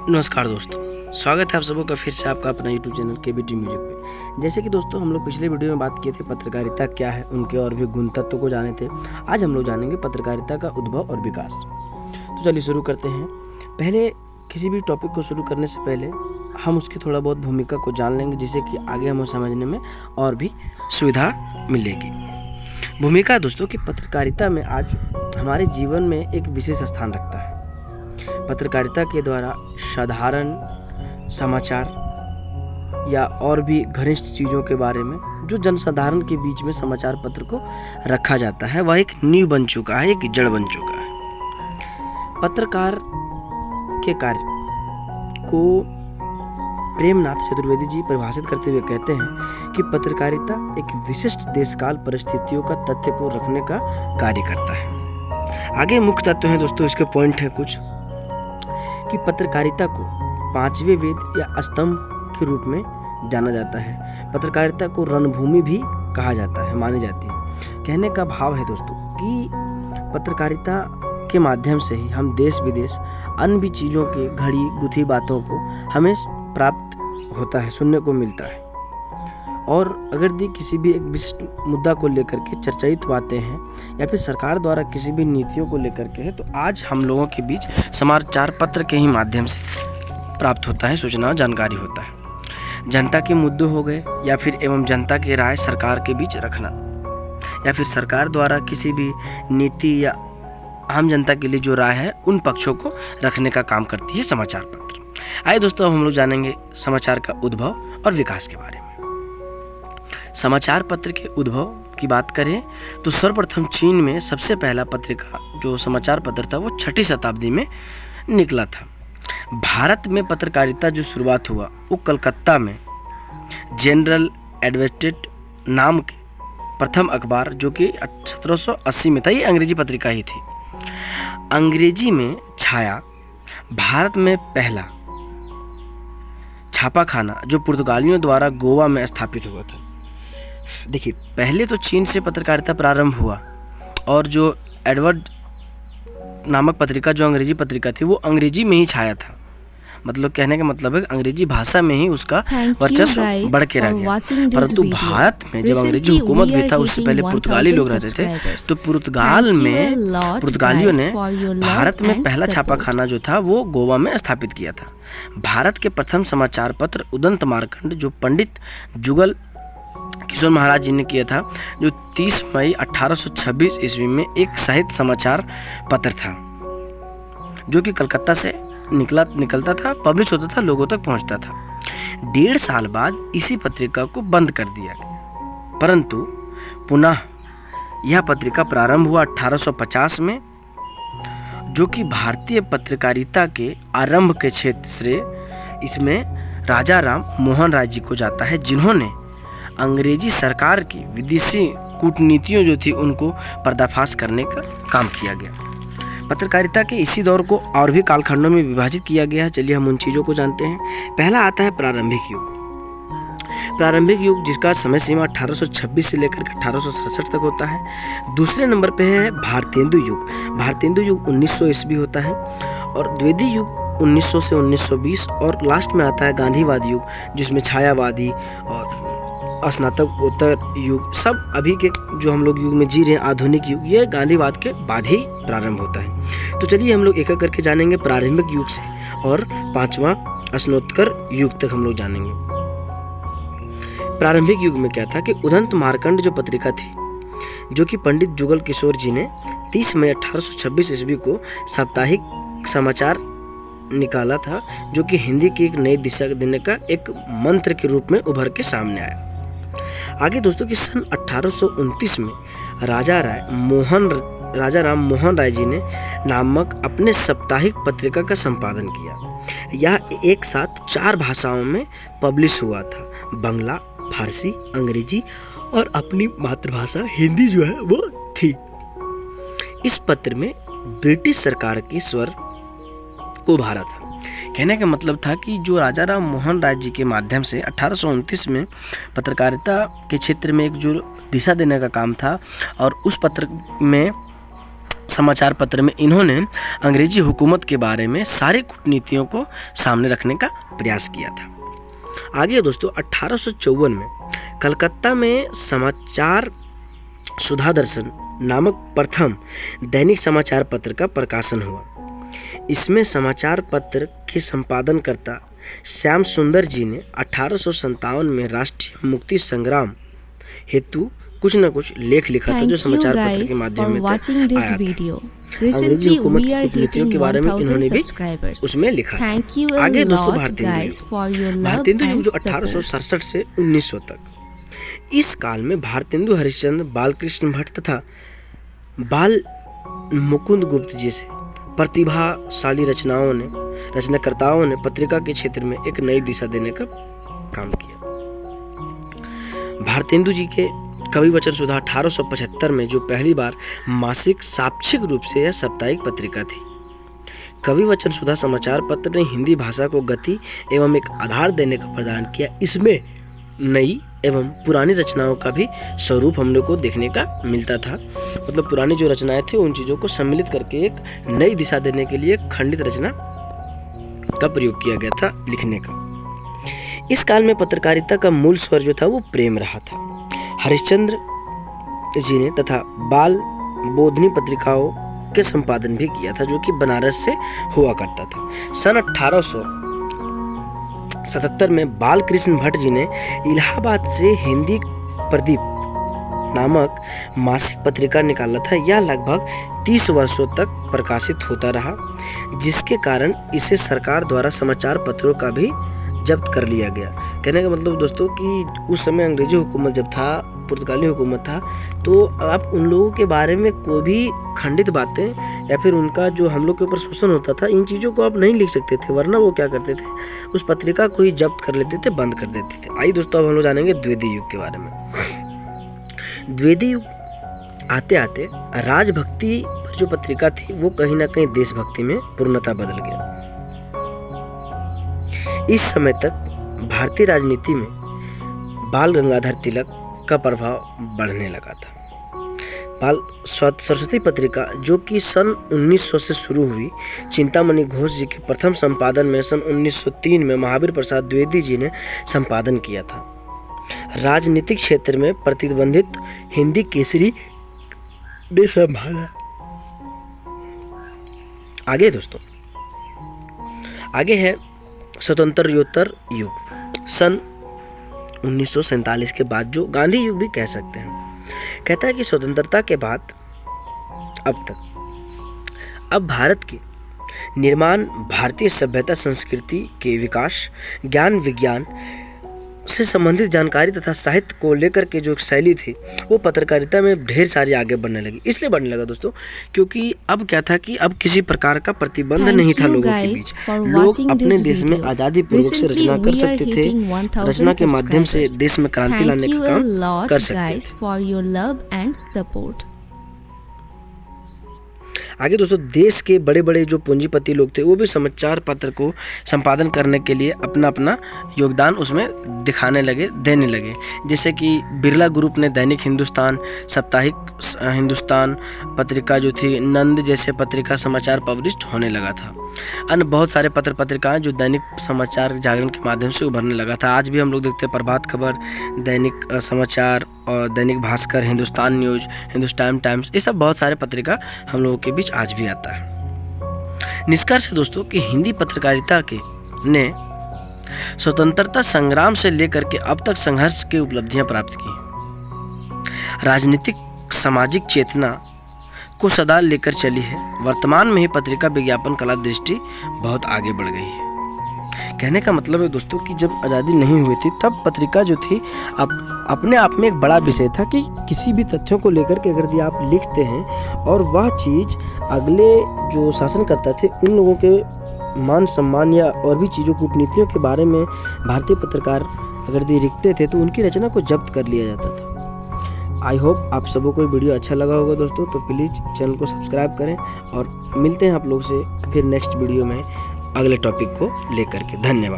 नमस्कार दोस्तों, स्वागत है आप सबों का फिर से आपका अपना यूट्यूब चैनल केबीटी म्यूजिक पे। जैसे कि दोस्तों हम लोग पिछले वीडियो में बात किए थे पत्रकारिता क्या है, उनके और भी गुण तत्व को जाने थे। आज हम लोग जानेंगे पत्रकारिता का उद्भव और विकास। तो चलिए शुरू करते हैं। पहले किसी भी टॉपिक को शुरू करने से पहले हम उसकी थोड़ा बहुत भूमिका को जान लेंगे, जिससे कि आगे हमें समझने में और भी सुविधा मिलेगी। भूमिका दोस्तों की पत्रकारिता में आज हमारे जीवन में एक विशेष स्थान रखता है। पत्रकारिता के द्वारा साधारण समाचार या और भी घनिष्ठ चीज़ों के बारे में जो जनसाधारण के बीच में समाचार पत्र को रखा जाता है, वह एक नींव बन चुका है, एक जड़ बन चुका है। पत्रकार के कार्य को प्रेमनाथ चतुर्वेदी जी परिभाषित करते हुए कहते हैं कि पत्रकारिता एक विशिष्ट देशकाल परिस्थितियों का तथ्य को रखने का कार्य करता है। आगे मुख्य तत्व हैं दोस्तों, इसके पॉइंट है कुछ कि पत्रकारिता को पांचवें वेद या स्तंभ के रूप में जाना जाता है। पत्रकारिता को रणभूमि भी कहा जाता है, मानी जाती है। कहने का भाव है दोस्तों कि पत्रकारिता के माध्यम से ही हम देश विदेश अन्य भी चीज़ों के घड़ी गुथी बातों को हमें प्राप्त होता है, सुनने को मिलता है। और अगर किसी भी एक विशिष्ट मुद्दा को लेकर के चर्चित बातें हैं या फिर सरकार द्वारा किसी भी नीतियों को लेकर के है, तो आज हम लोगों के बीच समाचार पत्र के ही माध्यम से प्राप्त होता है, सूचना जानकारी होता है। जनता के मुद्दे हो गए या फिर एवं जनता की राय सरकार के बीच रखना, या फिर सरकार द्वारा किसी भी नीति या आम जनता के लिए जो राय है, उन पक्षों को रखने का काम करती है समाचार पत्र। आइए दोस्तों, अब हम लोग जानेंगे समाचार का उद्भव और विकास के बारे में। समाचार पत्र के उद्भव की बात करें तो सर्वप्रथम चीन में सबसे पहला पत्रिका जो समाचार पत्र था वो 6वीं शताब्दी में निकला था। भारत में पत्रकारिता जो शुरुआत हुआ वो कलकत्ता में जनरल एडवोकेट नाम के प्रथम अखबार जो कि 1780 में था, ये अंग्रेजी पत्रिका ही थी, अंग्रेजी में छाया। भारत में पहला छापाखाना जो पुर्तगालियों द्वारा गोवा में स्थापित हुआ था। देखिए, पहले तो चीन से पत्रकारिता प्रारंभ हुआ और जो एडवर्ड नामक पत्रिका जो अंग्रेजी पत्रिका थी वो अंग्रेजी में ही छाया था। मतलब कहने का मतलब है अंग्रेजी भाषा में ही उसका वर्चस्व बढ़ के रह गया। परंतु भारत में जब अंग्रेजी हुकूमत भी था, उससे पहले पुर्तगाली लोग रहते थे, तो पुर्तगालियों ने भारत में पहला छापाखाना जो था वो गोवा में स्थापित किया था। भारत के प्रथम समाचार पत्र उदंत मार्कंड जो पंडित जुगल किशोर महाराज जी ने किया था, जो 30 मई 1826 ईस्वी में एक साहित्य समाचार पत्र था जो कि कलकत्ता से निकलता था, पब्लिश होता था, लोगों तक पहुंचता था। 1.5 साल बाद इसी पत्रिका को बंद कर दिया गया, परंतु पुनः यह पत्रिका प्रारंभ हुआ 1850 में, जो कि भारतीय पत्रकारिता के आरंभ के क्षेत्र से इसमें राजा राम मोहन राय जी को जाता है, जिन्होंने अंग्रेजी सरकार की विदेशी कूटनीतियों जो थी उनको पर्दाफाश करने का काम किया गया। पत्रकारिता के इसी दौर को और भी कालखंडों में विभाजित किया गया है। चलिए हम उन चीज़ों को जानते हैं। पहला आता है प्रारंभिक युग। प्रारंभिक युग जिसका समय सीमा 1826 से लेकर 1867 तक होता है। दूसरे नंबर पे है भारतेंदु युग। भारतेंदु युग 1900 ईस्वी होता है, और द्विवेदी युग 1900 से 1920, और लास्ट में आता है गांधीवाद युग, जिसमें छायावादी और स्नातकोत्तर युग, सब अभी के जो हम लोग युग में जी रहे हैं आधुनिक युग, ये गांधीवाद के बाद ही प्रारंभ होता है। तो चलिए हम लोग एक एक करके जानेंगे प्रारंभिक युग से, और 5वां स्नातकोत्तर युग तक हम लोग जानेंगे। प्रारंभिक युग में क्या था कि उदंत मार्कंड जो पत्रिका थी, जो कि पंडित जुगल किशोर जी ने 30 मई 1826 ईस्वी को साप्ताहिक समाचार निकाला था, जो कि हिंदी की एक नई दिशा देने का एक मंत्र के रूप में उभर के सामने आया। आगे दोस्तों कि सन 1829 में राजा राम मोहन राय जी ने नामक अपने साप्ताहिक पत्रिका का संपादन किया। यह एक साथ 4 भाषाओं में पब्लिश हुआ था, बंगला, फारसी, अंग्रेजी और अपनी मातृभाषा हिंदी जो है वो थी। इस पत्र में ब्रिटिश सरकार की स्वर को उभारा था। कहने का मतलब था कि जो राजा राम मोहन राय जी के माध्यम से 1829 में पत्रकारिता के क्षेत्र में एक जो दिशा देने का काम था, और उस पत्र में समाचार पत्र में इन्होंने अंग्रेजी हुकूमत के बारे में सारी कूटनीतियों को सामने रखने का प्रयास किया था। आगे दोस्तों 1854 में कलकत्ता में समाचार सुधा दर्शन नामक प्रथम दैनिक समाचार पत्र का प्रकाशन हुआ। इसमें समाचार पत्र के संपादनकर्ता श्याम सुंदर जी ने 1857 में राष्ट्रीय मुक्ति संग्राम हेतु कुछ न कुछ लेख लिखा था, जो समाचार पत्र के माध्यम में आया था। अंग्रेजी हुकूमत की कूटनीतियों के बारे में इन्होंने भी उसमें लिखा था। आगे दोस्तों भारतेंदु युग जो 1867 से 1900 तक, इस काल में भारतेंदु हरिश्चंद्र, बालकृष्ण भट्ट तथा बाल मुकुंद गुप्त जैसे प्रतिभाशाली रचनाकर्ताओं ने पत्रिका के क्षेत्र में एक नई दिशा देने का काम किया। भारतेंदु जी के कवि वचन सुधा 1875 में जो पहली बार मासिक साप्ताहिक रूप से यह साप्ताहिक पत्रिका थी। कवि वचन सुधा समाचार पत्र ने हिंदी भाषा को गति एवं एक आधार देने का प्रदान किया। इसमें नई एवं पुरानी रचनाओं का भी स्वरूप हम लोग को देखने का मिलता था। मतलब पुरानी जो रचनाएं थी उन चीज़ों को सम्मिलित करके एक नई दिशा देने के लिए खंडित रचना का प्रयोग किया गया था लिखने का। इस काल में पत्रकारिता का मूल स्वर जो था वो प्रेम रहा था। हरिश्चंद्र जी ने तथा बाल बोधनी पत्रिकाओं के संपादन भी किया था, जो कि बनारस से हुआ करता था। सन 1877 में बालकृष्ण भट्ट जी ने इलाहाबाद से हिंदी प्रदीप नामक मासिक पत्रिका निकाला था। यह लगभग 30 वर्षों तक प्रकाशित होता रहा, जिसके कारण इसे सरकार द्वारा समाचार पत्रों का भी जब्त कर लिया गया। कहने का मतलब दोस्तों कि उस समय अंग्रेजी हुकूमत जब था, पुर्तगाली हुकूमत था, तो आप उन लोगों के बारे में कोई भी खंडित बातें या फिर उनका जो हम लोग के ऊपर शोषण होता था, इन चीज़ों को आप नहीं लिख सकते थे। वरना वो क्या करते थे, उस पत्रिका को ही जब्त कर लेते थे, बंद कर देते थे। आइए दोस्तों अब हम लोग जानेंगे द्विवेदी युग के बारे में। द्विवेदी युग आते आते राजभक्ति पर जो पत्रिका थी वो कहीं ना कहीं देशभक्ति में पूर्णतः बदल गया। इस समय तक भारतीय राजनीति में बाल गंगाधर तिलक का प्रभाव बढ़ने लगा था। बाल सरस्वती पत्रिका जो कि सन 1900 से शुरू हुई, चिंतामणि घोष जी के प्रथम संपादन में सन 1903 में महावीर प्रसाद द्विवेदी जी ने संपादन किया था। राजनीतिक क्षेत्र में प्रतिबंधित हिंदी केसरी ने संभाला। आगे दोस्तों आगे है स्वतंत्रोत्तर युग, सन 1947 के बाद, जो गांधी युग भी कह सकते हैं। कहता है कि स्वतंत्रता के बाद अब भारत के निर्माण, भारतीय सभ्यता संस्कृति के विकास, ज्ञान विज्ञान से संबंधित जानकारी तथा साहित्य को लेकर के जो शैली थी वो पत्रकारिता में ढेर सारी आगे बढ़ने लगी। इसलिए बढ़ने लगा दोस्तों क्योंकि अब क्या था कि अब किसी प्रकार का प्रतिबंध नहीं था लोगों के बीच। लोग अपने देश में आज़ादी पूर्वक से रचना कर सकते थे, रचना के माध्यम से देश में क्रांति लाने का काम कर सकते थे। आगे दोस्तों देश के बड़े बड़े जो पूंजीपति लोग थे वो भी समाचार पत्र को संपादन करने के लिए अपना अपना योगदान उसमें दिखाने लगे, देने लगे। जैसे कि बिरला ग्रुप ने दैनिक हिंदुस्तान, साप्ताहिक हिंदुस्तान पत्रिका जो थी, नंद जैसे पत्रिका समाचार पब्लिश होने लगा था। अन्य बहुत सारे पत्र पत्रिकाएं जो दैनिक समाचार जागरण के माध्यम से उभरने लगा था। आज भी हम लोग देखते हैं प्रभात खबर, दैनिक समाचार और दैनिक भास्कर, हिंदुस्तान न्यूज, हिंदुस्तान टाइम्स, ये सब बहुत सारे पत्रिका हम लोगों के बीच आज भी आता है। निष्कर्ष है दोस्तों कि हिंदी पत्रकारिता के ने स्वतंत्रता संग्राम से लेकर के अब तक संघर्ष की उपलब्धियां प्राप्त की। राजनीतिक सामाजिक चेतना को सदा लेकर चली है। वर्तमान में ही पत्रिका विज्ञापन कला दृष्टि बहुत आगे बढ़ गई है। कहने का मतलब है दोस्तों कि जब आज़ादी नहीं हुई थी तब पत्रिका जो थी अपने आप में एक बड़ा विषय था कि किसी भी तथ्यों को लेकर के अगर आप लिखते हैं और वह चीज़ अगले जो शासनकर्ता थे उन लोगों के मान सम्मान या और भी चीज़ों, कूटनीतियों के बारे में भारतीय पत्रकार अगर लिखते थे तो उनकी रचना को जब्त कर लिया जाता था। आई होप आप सबको कोई वीडियो अच्छा लगा होगा दोस्तों, तो प्लीज़ चैनल को सब्सक्राइब करें और मिलते हैं आप लोग से फिर नेक्स्ट वीडियो में अगले टॉपिक को लेकर के। धन्यवाद।